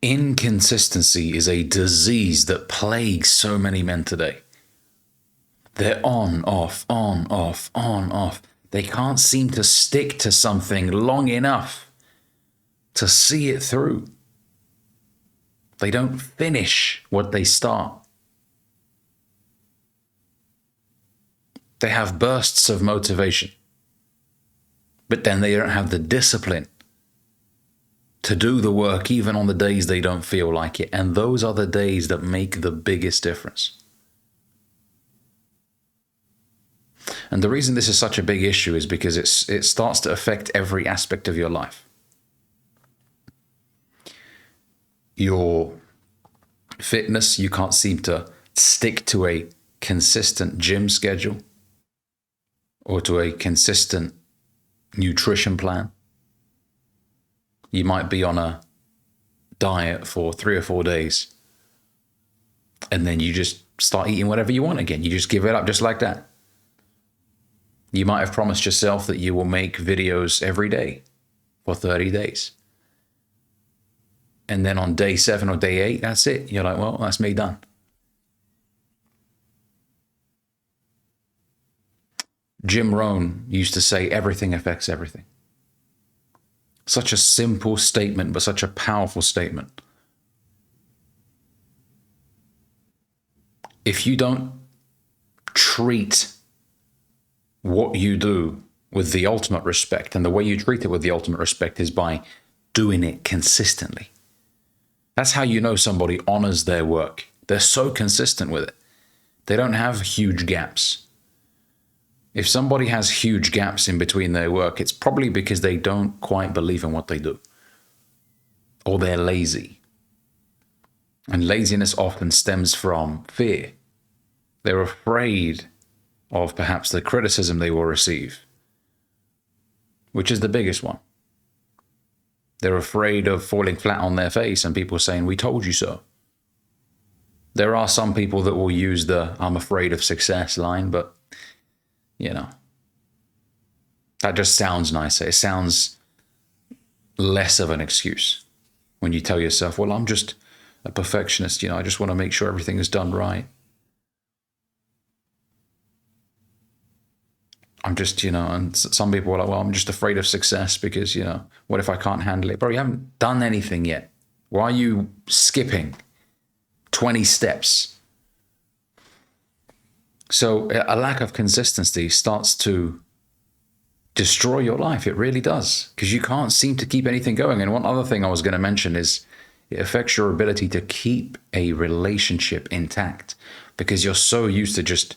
Inconsistency is a disease that plagues so many men today. They're on, off, on, off, on, off. They can't seem to stick to something long enough to see it through. They don't finish what they start. They have bursts of motivation, but then they don't have the discipline to do the work even on the days they don't feel like it. And those are the days that make the biggest difference. And the reason this is such a big issue is because it starts to affect every aspect of your life. Your fitness, you can't seem to stick to a consistent gym schedule or to a consistent nutrition plan. You might be on a diet for 3 or 4 days and then you just start eating whatever you want again. You just give it up just like that. You might have promised yourself that you will make videos every day for 30 days. And then on day 7 or day 8, that's it. You're like, well, that's me done. Jim Rohn used to say, everything affects everything. Such a simple statement, but such a powerful statement. If you don't treat what you do with the ultimate respect, and the way you treat it with the ultimate respect is by doing it consistently. That's how you know somebody honors their work. They're so consistent with it. They don't have huge gaps. If somebody has huge gaps in between their work, it's probably because they don't quite believe in what they do. Or they're lazy. And laziness often stems from fear. They're afraid of perhaps the criticism they will receive, which is the biggest one. They're afraid of falling flat on their face and people saying, we told you so. There are some people that will use the I'm afraid of success line, but you know, that just sounds nicer. It sounds less of an excuse when you tell yourself, well, I'm just a perfectionist. I just want to make sure everything is done right. I'm just, and some people are like, well, I'm just afraid of success because, what if I can't handle it? Bro, you haven't done anything yet. Why are you skipping 20 steps? So a lack of consistency starts to destroy your life. It really does, because you can't seem to keep anything going. And one other thing I was going to mention is it affects your ability to keep a relationship intact, because you're so used to just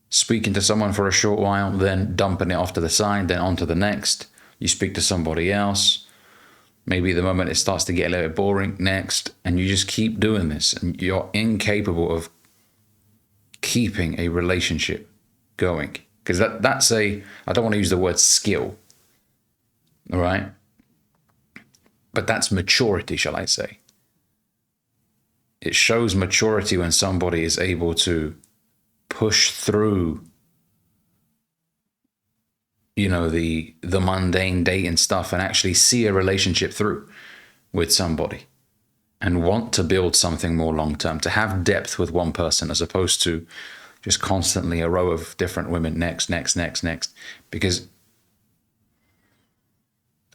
speaking to someone for a short while, then dumping it off to the side, then on to the next. You speak to somebody else. Maybe the moment it starts to get a little bit boring, next. And you just keep doing this. And you're incapable of keeping a relationship going. Because that's I don't want to use the word skill. All right? But that's maturity, shall I say. It shows maturity when somebody is able to push through, the mundane dating stuff and actually see a relationship through with somebody and want to build something more long-term, to have depth with one person as opposed to just constantly a row of different women, next. Because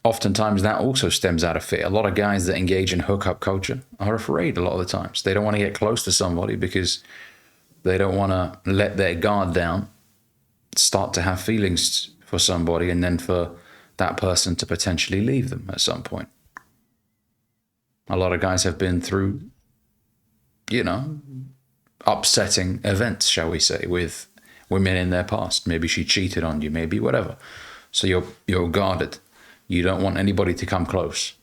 oftentimes that also stems out of fear. A lot of guys that engage in hookup culture are afraid a lot of the times. They don't want to get close to somebody because they don't want to let their guard down, start to have feelings for somebody, and then for that person to potentially leave them at some point. A lot of guys have been through, upsetting events, shall we say, with women in their past. Maybe she cheated on you, maybe whatever. So you're guarded. You don't want anybody to come close.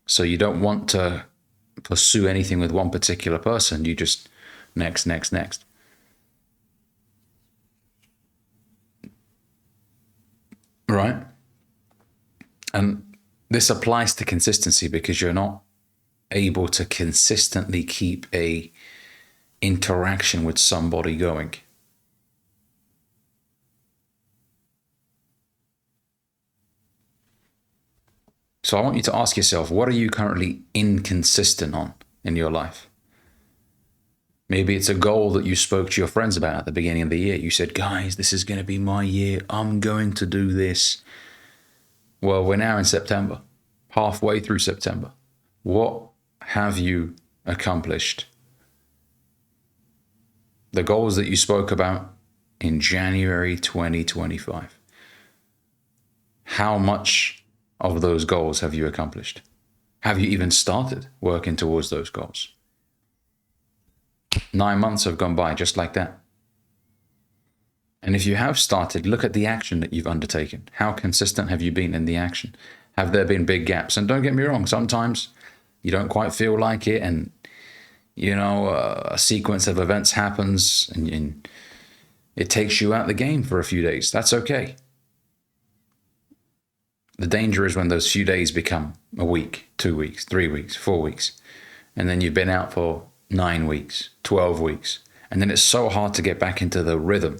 So you don't want to pursue anything with one particular person. You just next. Right? And this applies to consistency because you're not able to consistently keep a interaction with somebody going. So I want you to ask yourself, what are you currently inconsistent on in your life? Maybe it's a goal that you spoke to your friends about at the beginning of the year. You said, guys, this is going to be my year. I'm going to do this. Well, we're now in September, halfway through September. What have you accomplished? The goals that you spoke about in January 2025. How much of those goals have you accomplished? Have you even started working towards those goals? 9 months have gone by just like that. And if you have started, look at the action that you've undertaken. How consistent have you been in the action? Have there been big gaps? And don't get me wrong, sometimes you don't quite feel like it, and a sequence of events happens and it takes you out the game for a few days. That's okay. The danger is when those few days become a week, 2 weeks, 3 weeks, 4 weeks, and then you've been out for 9 weeks, 12 weeks, and then it's so hard to get back into the rhythm.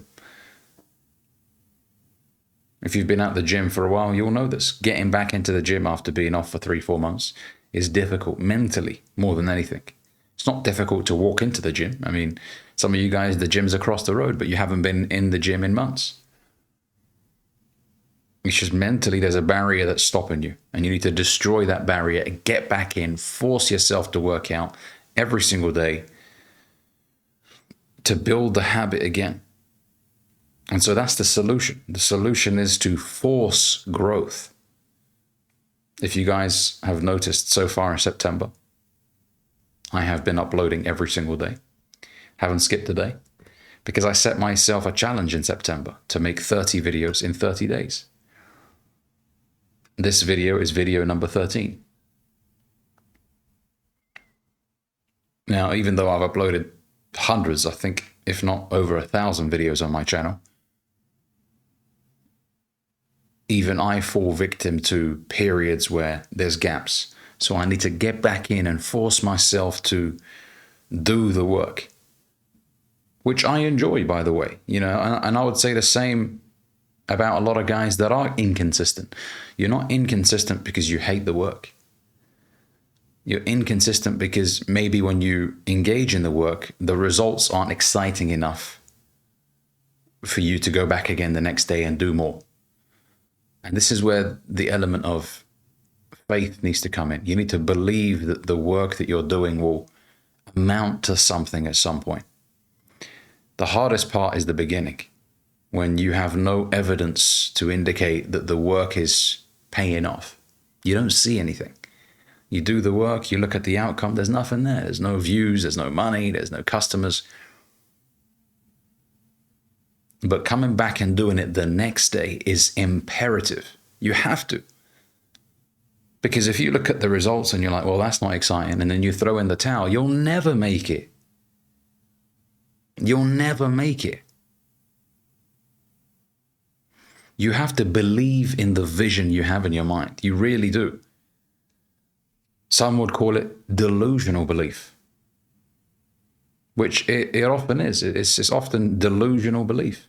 If you've been at the gym for a while, you'll know this. Getting back into the gym after being off for 3-4 months is difficult mentally more than anything. It's not difficult to walk into the gym. I mean, some of you guys, the gym's across the road, but you haven't been in the gym in months. It's just mentally there's a barrier that's stopping you, and you need to destroy that barrier and get back in, force yourself to work out every single day to build the habit again. And so that's the solution. The solution is to force growth. If you guys have noticed so far in September, I have been uploading every single day. Haven't skipped a day because I set myself a challenge in September to make 30 videos in 30 days. This video is video number 13. Now, even though I've uploaded hundreds, I think, if not over 1,000 videos on my channel, even I fall victim to periods where there's gaps. So I need to get back in and force myself to do the work, which I enjoy, by the way. And I would say the same about a lot of guys that are inconsistent. You're not inconsistent because you hate the work. You're inconsistent because maybe when you engage in the work, the results aren't exciting enough for you to go back again the next day and do more. And this is where the element of faith needs to come in. You need to believe that the work that you're doing will amount to something at some point. The hardest part is the beginning, when you have no evidence to indicate that the work is paying off. You don't see anything. You do the work, you look at the outcome, there's nothing there. There's no views, there's no money, there's no customers. But coming back and doing it the next day is imperative. You have to. Because if you look at the results and you're like, well, that's not exciting, and then you throw in the towel, you'll never make it. You'll never make it. You have to believe in the vision you have in your mind. You really do. Some would call it delusional belief, which it often is. It's often delusional belief.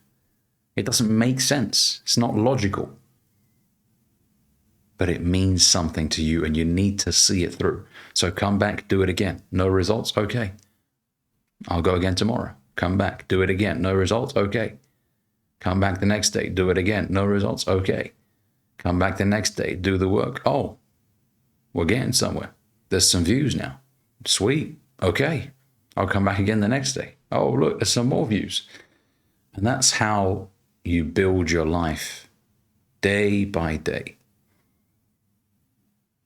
It doesn't make sense. It's not logical. But it means something to you and you need to see it through. So come back, do it again. No results? Okay. I'll go again tomorrow. Come back, do it again. No results? Okay. Come back the next day, do it again. No results? Okay. Come back the next day, do the work. Oh, we're getting somewhere. There's some views now. Sweet. Okay. I'll come back again the next day. Oh, look, there's some more views. And that's how you build your life day by day.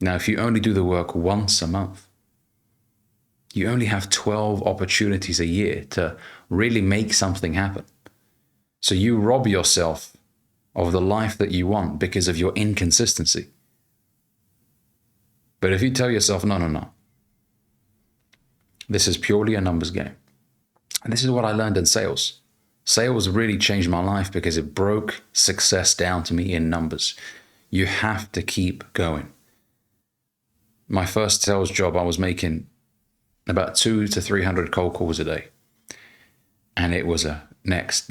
Now, if you only do the work once a month, you only have 12 opportunities a year to really make something happen. So you rob yourself of the life that you want because of your inconsistency. But if you tell yourself, no, this is purely a numbers game. And this is what I learned in sales. Sales really changed my life because it broke success down to me in numbers. You have to keep going. My first sales job, I was making about 200 to 300 cold calls a day. And it was a next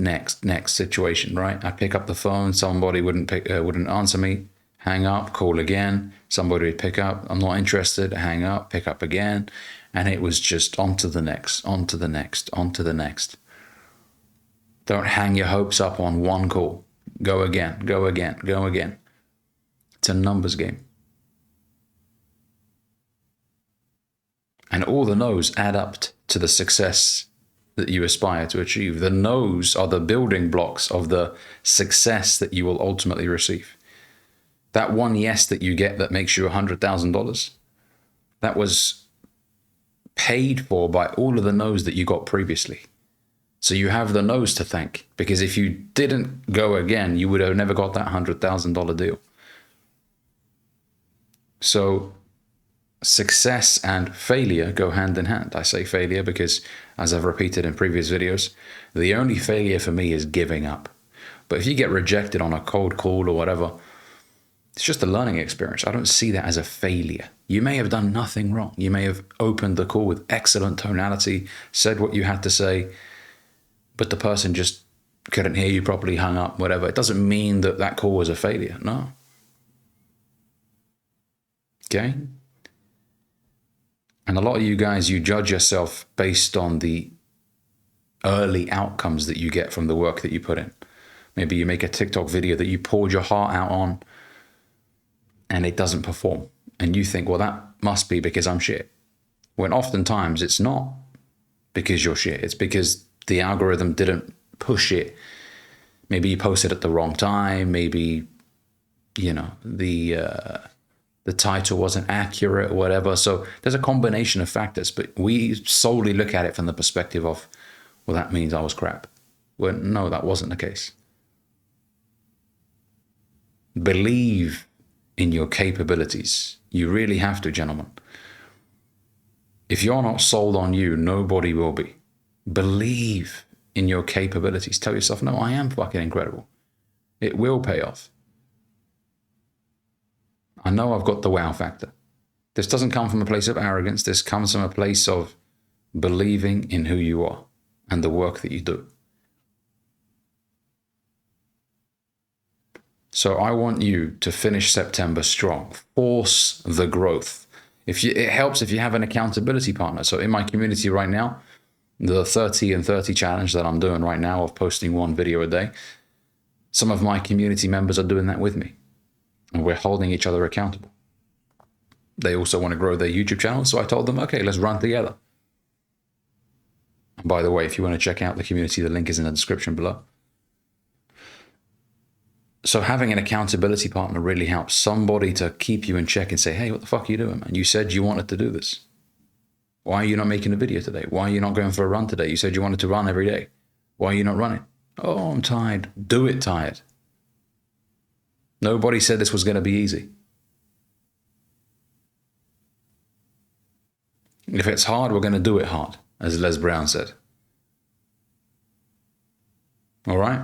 situation, right? I pick up the phone, somebody wouldn't answer me. hang up, call again. Somebody would pick up, I'm not interested, hang up, pick up again. And it was just on to the next, on to the next, on to the next. Don't hang your hopes up on one call. Go again, go again, go again. It's a numbers game. And all the no's add up to the success that you aspire to achieve. The no's are the building blocks of the success that you will ultimately receive. That one yes that you get that makes you $100,000, that was paid for by all of the no's that you got previously. So you have the no's to thank, because if you didn't go again, you would have never got that $100,000 deal. So success and failure go hand in hand. I say failure because, as I've repeated in previous videos, the only failure for me is giving up. But if you get rejected on a cold call or whatever, it's just a learning experience. I don't see that as a failure. You may have done nothing wrong. You may have opened the call with excellent tonality, said what you had to say, but the person just couldn't hear you properly, hung up, whatever. It doesn't mean that that call was a failure. No. Okay? And a lot of you guys, you judge yourself based on the early outcomes that you get from the work that you put in. Maybe you make a TikTok video that you poured your heart out on and it doesn't perform. And you think, well, that must be because I'm shit. When oftentimes it's not because you're shit. It's because the algorithm didn't push it. Maybe you posted at the wrong time. Maybe, you know, the title wasn't accurate or whatever. So there's a combination of factors, but we solely look at it from the perspective of, well, that means I was crap. Well, no, that wasn't the case. Believe in your capabilities. You really have to, gentlemen. If you're not sold on you, nobody will be. Believe in your capabilities. Tell yourself, no, I am fucking incredible. It will pay off. I know I've got the wow factor. This doesn't come from a place of arrogance. This comes from a place of believing in who you are and the work that you do. So I want you to finish September strong. Force the growth. It helps if you have an accountability partner. So in my community right now, the 30 and 30 challenge that I'm doing right now of posting one video a day, some of my community members are doing that with me. And we're holding each other accountable. They also want to grow their YouTube channel. So I told them, okay, let's run together. And by the way, if you want to check out the community, the link is in the description below. So having an accountability partner really helps. Somebody to keep you in check and say, hey, what the fuck are you doing, man? You said you wanted to do this. Why are you not making a video today? Why are you not going for a run today? You said you wanted to run every day. Why are you not running? Oh, I'm tired. Do it tired. Nobody said this was going to be easy. If it's hard, we're going to do it hard, as Les Brown said. All right?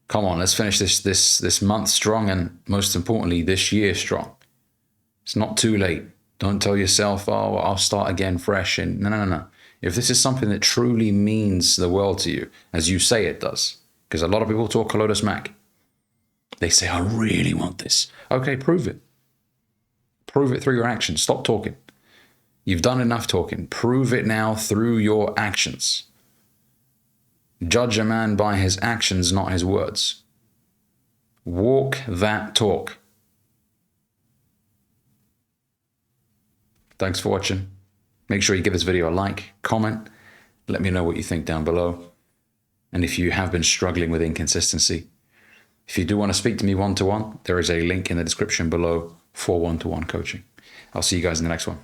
Come on, let's finish this month strong, and most importantly, this year strong. It's not too late. Don't tell yourself, oh, I'll start again fresh. And no. If this is something that truly means the world to you, as you say it does, because a lot of people talk a load of smack. They say, I really want this. Okay, prove it. Prove it through your actions. Stop talking. You've done enough talking. Prove it now through your actions. Judge a man by his actions, not his words. Walk that talk. Thanks for watching. Make sure you give this video a like, comment. Let me know what you think down below. And if you have been struggling with inconsistency, if you do want to speak to me one-to-one, there is a link in the description below for one-to-one coaching. I'll see you guys in the next one.